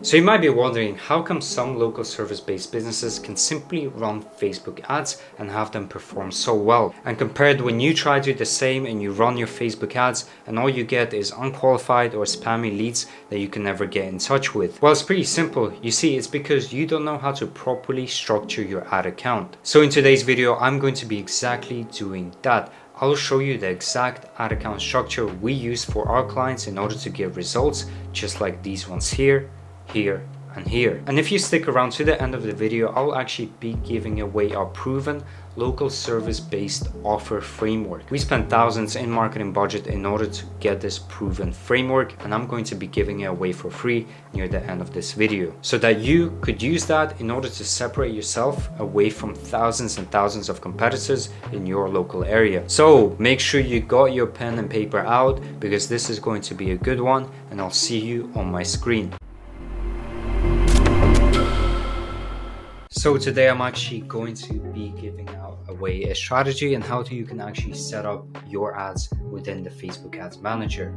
So you might be wondering, how come some local service-based businesses can simply run Facebook ads and have them perform so well? And compared when you try to do the same and you run your Facebook ads and all you get is unqualified or spammy leads that you can never get in touch with? Well, it's pretty simple. You see, it's because you don't know how to properly structure your ad account. So in today's video, I'm going to be exactly doing that. I'll show you the exact ad account structure we use for our clients in order to get results just like these ones here, and here. And if you stick around to the end of the video, I'll actually be giving away our proven local service-based offer framework. We spent thousands in marketing budget in order to get this proven framework, and I'm going to be giving it away for free near the end of this video so that you could use that in order to separate yourself away from thousands and thousands of competitors in your local area. So make sure you got your pen and paper out, because this is going to be a good one, and I'll see you on my screen. So today I'm actually going to be giving away a strategy on how you can actually set up your ads within the Facebook Ads Manager.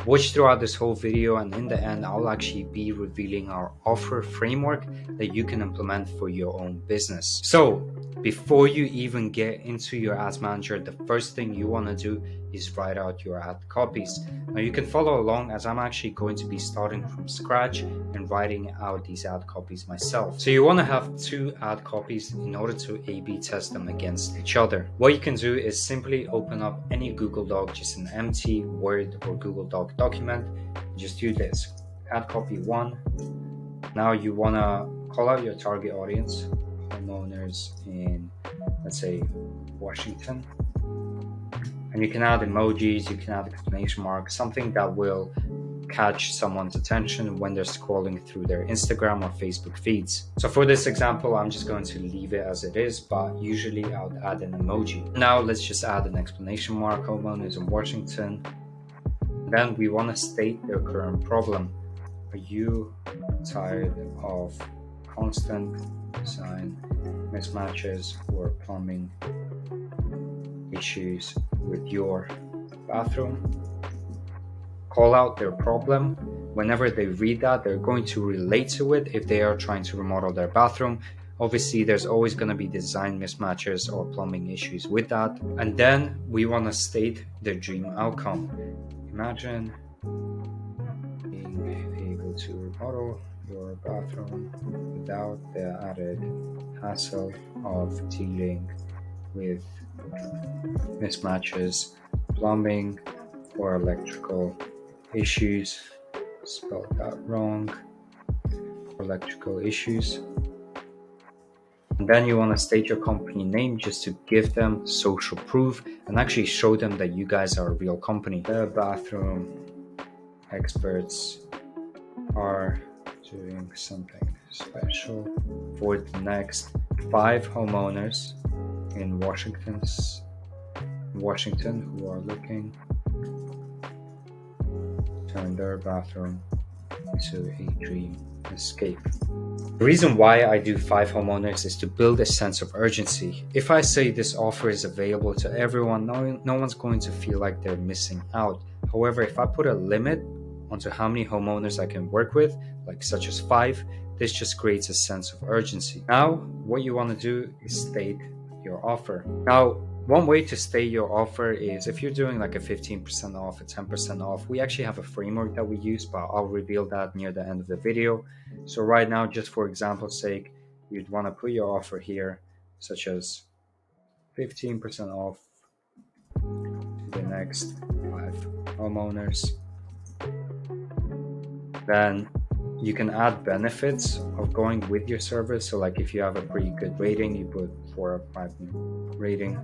Watch throughout this whole video, and in the end I'll actually be revealing our offer framework that you can implement for your own business. So before you even get into your ads manager, the first thing you want to do is write out your ad copies. Now you can follow along, as I'm actually going to be starting from scratch and writing out these ad copies myself. So you want to have 2 ad copies in order to A/B test them against each other. What you can do is simply open up any Google Doc, just an empty Word or Google Doc document. Just do this, ad copy 1. Now you want to call out your target audience, homeowners in, let's say, Washington. And you can add emojis, you can add exclamation marks, something that will catch someone's attention when they're scrolling through their Instagram or Facebook feeds. So for this example, I'm just going to leave it as it is, but usually I would add an emoji. Now let's just add an exclamation mark, homeowners in Washington. Then we want to state their current problem. Are you tired of constant design mismatches or plumbing issues with your bathroom? Call out their problem. Whenever they read that, they're going to relate to it if they are trying to remodel their bathroom. Obviously, there's always going to be design mismatches or plumbing issues with that. And then we want to state their dream outcome. Imagine being able to remodel your bathroom without the added hassle of dealing with mismatches, plumbing or electrical issues, spelled that wrong, electrical issues. And then you want to state your company name just to give them social proof and actually show them that you guys are a real company. The bathroom experts are doing something special for the next 5 homeowners in Washington who are looking to turn their bathroom into a dream escape. The reason why I do 5 homeowners is to build a sense of urgency. If I say this offer is available to everyone, no one's going to feel like they're missing out. However, if I put a limit onto how many homeowners I can work with, like such as 5, this just creates a sense of urgency. Now, what you want to do is state your offer. Now, one way to state your offer is if you're doing like a 15% off, a 10% off. We actually have a framework that we use, but I'll reveal that near the end of the video. So right now, just for example's sake, you'd want to put your offer here, such as 15% off to the next 5 homeowners. Then you can add benefits of going with your service. So like if you have a pretty good rating, you put 4 or 5 rating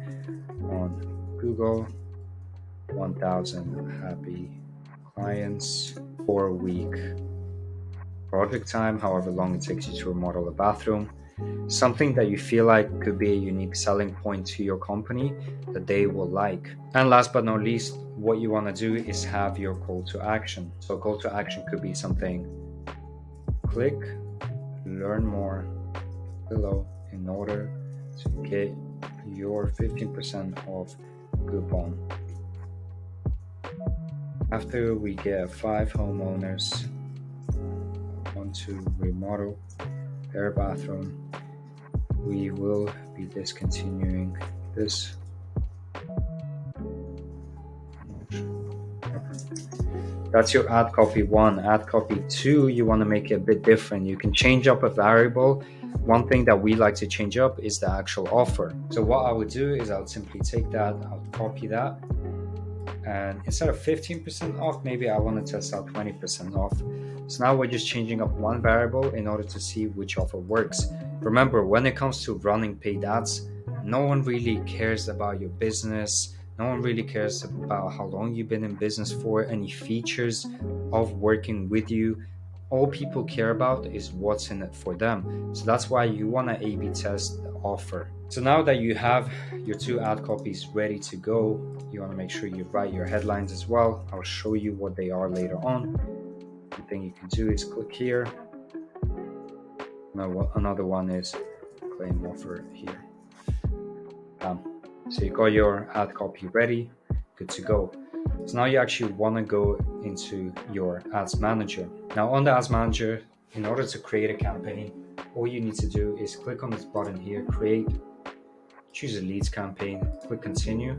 on Google, 1,000 happy clients, 4-week project time, however long it takes you to remodel a bathroom. Something that you feel like could be a unique selling point to your company that they will like. And last but not least, what you want to do is have your call to action. So call to action could be something: click learn more below in order to get your 15% off coupon. After we get 5 homeowners on going to remodel their bathroom. We will be discontinuing this. That's your ad copy 1. Ad copy 2, you want to make it a bit different. You can change up a variable. One thing that we like to change up is the actual offer. So what I would do is I would simply take that, I'll copy that, and instead of 15% off, maybe I want to test out 20% off. So now we're just changing up one variable in order to see which offer works. Remember, when it comes to running paid ads, no one really cares about your business. No one really cares about how long you've been in business for, any features of working with you. All people care about is what's in it for them. So that's why you want to A/B test the offer. So now that you have your 2 ad copies ready to go, you want to make sure you write your headlines as well. I'll show you what they are later on. One thing you can do is click here. Now another one is claim offer here. So you got your ad copy ready, good to go. So now you actually want to go into your ads manager. Now on the ads manager, in order to create a campaign, all you need to do is click on this button here, create, choose a leads campaign, click continue.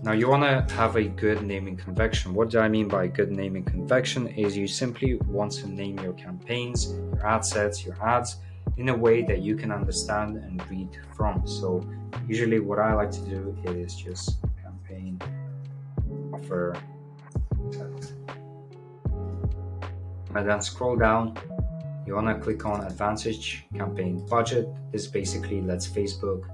Now you want to have a good naming convention. What do I mean by good naming convention is you simply want to name your campaigns, your ad sets, your ads in a way that you can understand and read from. So usually what I like to do is just campaign offer set. And then scroll down, you want to click on advantage campaign budget. This basically lets Facebook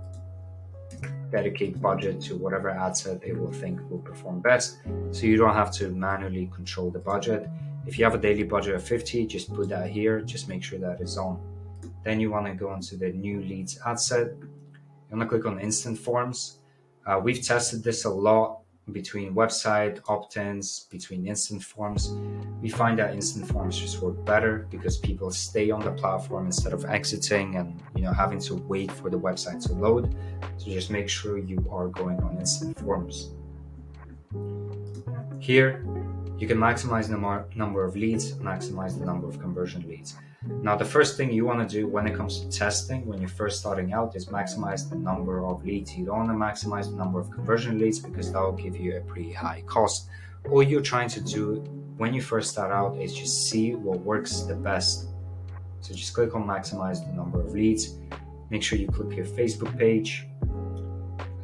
dedicate budget to whatever ad set they will think will perform best, so you don't have to manually control the budget. If you have a daily budget of 50, just put that here, just make sure that is on. Then you want to go into the new leads ad set. You want to click on instant forms. We've tested this a lot between website opt-ins, between instant forms. We find that instant forms just work better because people stay on the platform instead of exiting and having to wait for the website to load. So just make sure you are going on instant forms. Here you can maximize the number of leads, maximize the number of conversion leads. Now the first thing you want to do when it comes to testing, when you're first starting out, is maximize the number of leads. You don't want to maximize the number of conversion leads because that will give you a pretty high cost. All you're trying to do when you first start out is just see what works the best. So just click on maximize the number of leads. Make sure you click your Facebook page.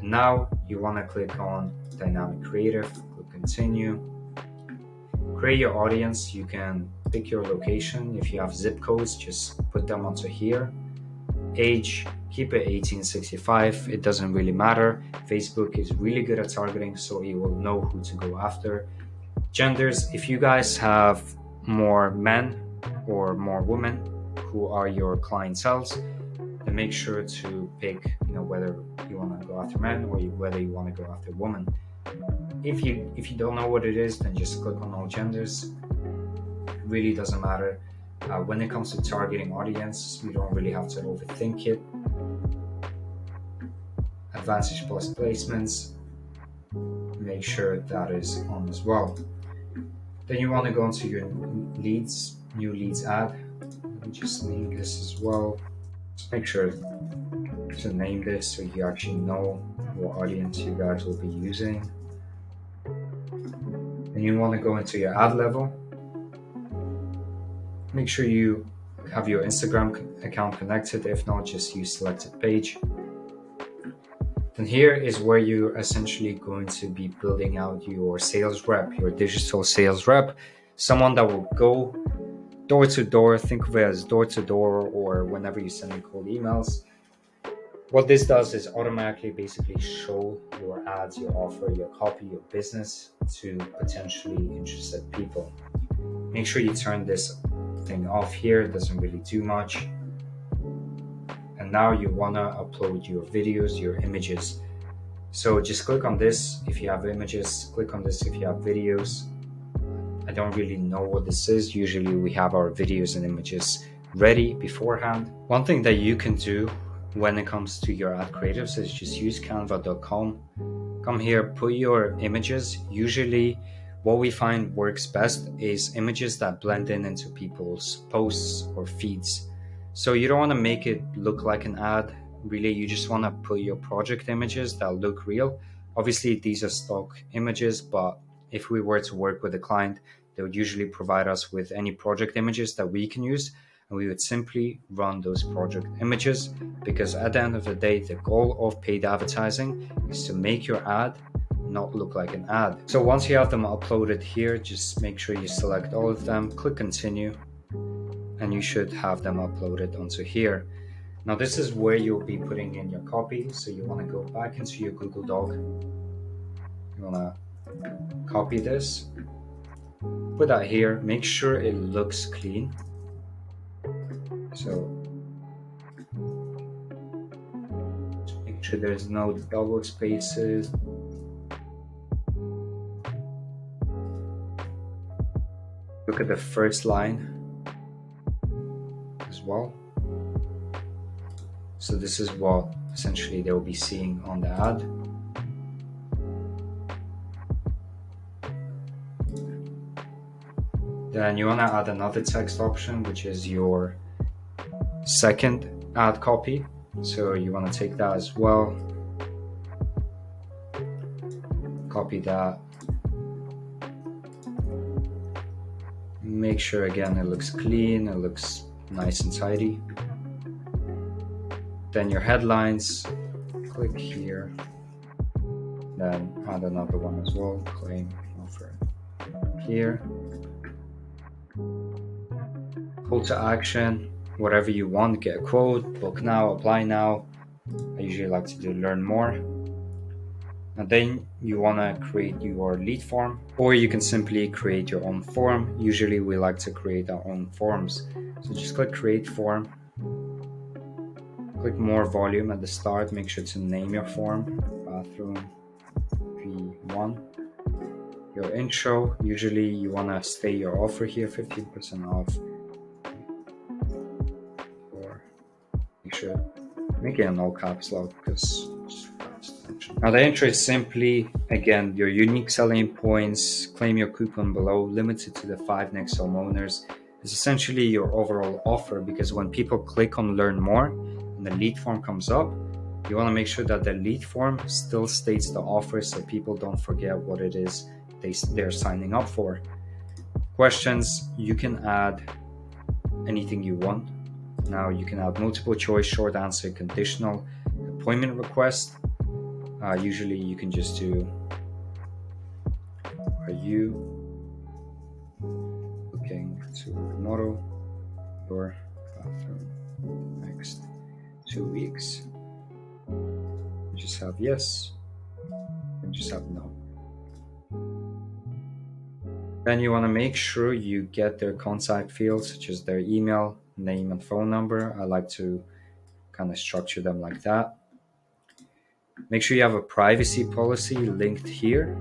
And now you want to click on dynamic creative, click continue. Create your audience. You can pick your location. If you have zip codes, just put them onto here. Age, keep it 1865. It doesn't really matter. Facebook is really good at targeting, so it will know who to go after. Genders, if you guys have more men or more women who are your clientels, then make sure to pick whether you want to go after men or whether you want to go after women. If you don't know what it is, then just click on all genders. It really doesn't matter. When it comes to targeting audience, you don't really have to overthink it. Advantage plus placements, make sure that is on as well. Then you want to go into your new leads ad. Let me just name this as well. Just make sure to name this so you actually know what audience you guys will be using. Then you want to go into your ad level. Make sure you have your Instagram account connected. If not, just use selected page. Then here is where you're essentially going to be building out your sales rep, your digital sales rep, someone that will go door to door. Think of it as door to door or whenever you send cold emails. What this does is automatically basically show your ads, your offer, your copy, your business to potentially interested people. Make sure you turn this thing off here. It doesn't really do much. And now you want to upload your videos, your images. So just click on this if you have images, click on this if you have videos. I don't really know what this is. Usually we have our videos and images ready beforehand. One thing that you can do when it comes to your ad creatives is just use canva.com. Come here, put your images. Usually What we find works best is images that blend in into people's posts or feeds. So you don't want to make it look like an ad. Really, you just want to put your project images that look real. Obviously, these are stock images, but if we were to work with a client, they would usually provide us with any project images that we can use, and we would simply run those project images, because at the end of the day, the goal of paid advertising is to make your ad not look like an ad. So once you have them uploaded here, just make sure you select all of them, click continue, and you should have them uploaded onto here. Now this is where you'll be putting in your copy. So you want to go back into your Google Doc. You want to copy this, put that here, make sure it looks clean. So make sure there's no double spaces. Look at the first line as well. So this is what essentially they'll be seeing on the ad. Then you want to add another text option, which is your second ad copy. So you want to take that as well, copy that, make sure again it looks clean, it looks nice and tidy. Then your headlines, click here, then add another one as well, claim offer here. Call to action, whatever you want, get a quote, book now, apply now. I usually like to do learn more. And then you want to create your lead form, or you can simply create your own form. Usually we like to create our own forms. So just click create form, click more volume at the start, make sure to name your form, bathroom V1. Your intro, usually you want to state your offer here, 15% off. Or make sure, make it in all caps lock, because now the intro is simply, again, your unique selling points, claim your coupon below, limited to the 5 next homeowners. It's essentially your overall offer, because when people click on learn more and the lead form comes up, you want to make sure that the lead form still states the offer so people don't forget what it is they're signing up for. Questions, you can add anything you want. Now you can add multiple choice, short answer, conditional, appointment request. Usually you can just do, are you looking to remodel your bathroom next 2 weeks? Just have yes, and just have no. Then you want to make sure you get their contact fields, such as their email, name, and phone number. I like to kind of structure them like that. Make sure you have a privacy policy linked here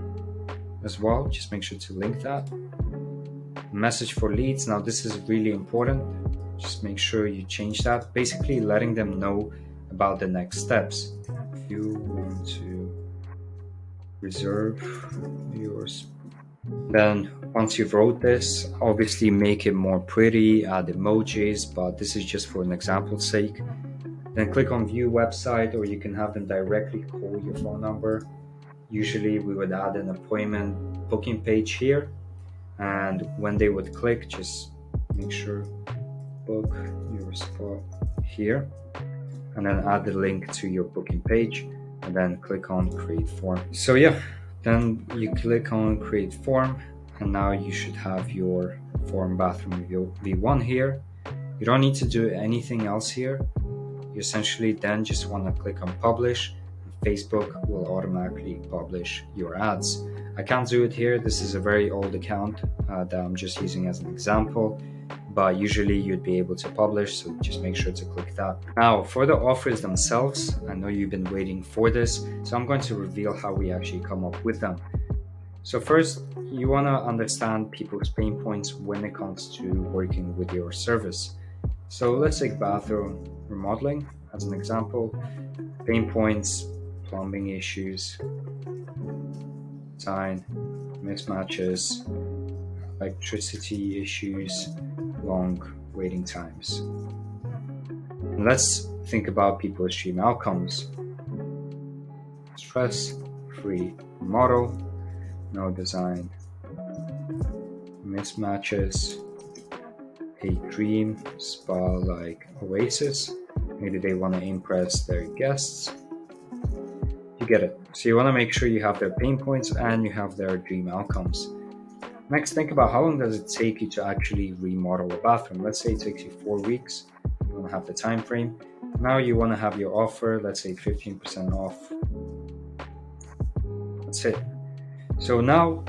as well. Just make sure to link that. Message for leads. Now this is really important. Just make sure you change that. Basically letting them know about the next steps. If you want to reserve yours, then once you've wrote this, obviously make it more pretty, add emojis, but this is just for an example's sake. Then click on view website, or you can have them directly call your phone number. Usually we would add an appointment booking page here, and when they would click, just make sure book your spot here, and then add the link to your booking page, and then click on create form. So yeah, then you click on create form, and now you should have your form bathroom V1 here. You don't need to do anything else here. You essentially then just want to click on publish, and Facebook will automatically publish your ads. I can't do it here. This is a very old account that I'm just using as an example, but usually you'd be able to publish, so just make sure to click that. Now for the offers themselves, I know you've been waiting for this, so I'm going to reveal how we actually come up with them. So first, you want to understand people's pain points when it comes to working with your service. So let's take bathroom remodeling as an example. Pain points, plumbing issues, design, mismatches, electricity issues, long waiting times. And let's think about people's dream outcomes. Stress-free model, no design mismatches, a dream spa-like oasis. Maybe they want to impress their guests. You get it. So you want to make sure you have their pain points and you have their dream outcomes. Next, think about how long does it take you to actually remodel a bathroom. Let's say it takes you 4 weeks. You want to have the time frame. Now you want to have your offer, let's say 15% off. That's it. So now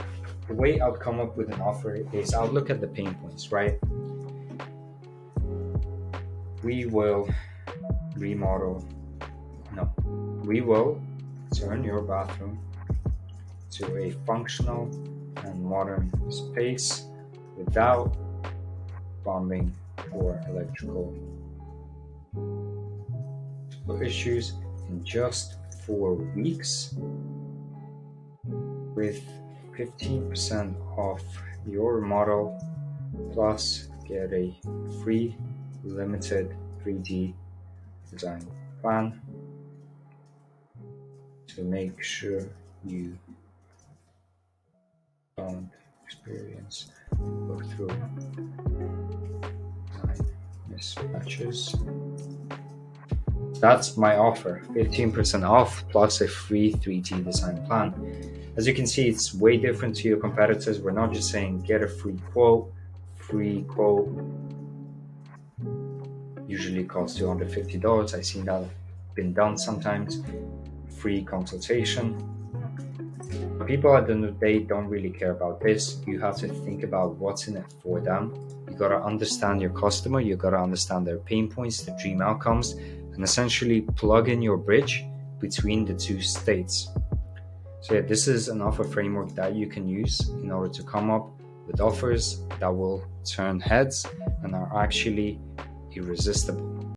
the way I'll come up with an offer is I'll look at the pain points, right? We will turn your bathroom to a functional and modern space without plumbing or electrical issues in just 4 weeks with 15% off your model, plus get a free limited 3D design plan to make sure you don't experience or through mismatches. That's my offer, 15% off plus a free 3D design plan. As you can see, it's way different to your competitors. We're not just saying get a free quote usually costs $250. I've seen that been done sometimes. Free consultation. People at the end of the day don't really care about this. You have to think about what's in it for them. You got to understand your customer. You got to understand their pain points, the dream outcomes, and essentially plug in your bridge between the two states. So yeah, this is an offer framework that you can use in order to come up with offers that will turn heads and are actually irresistible.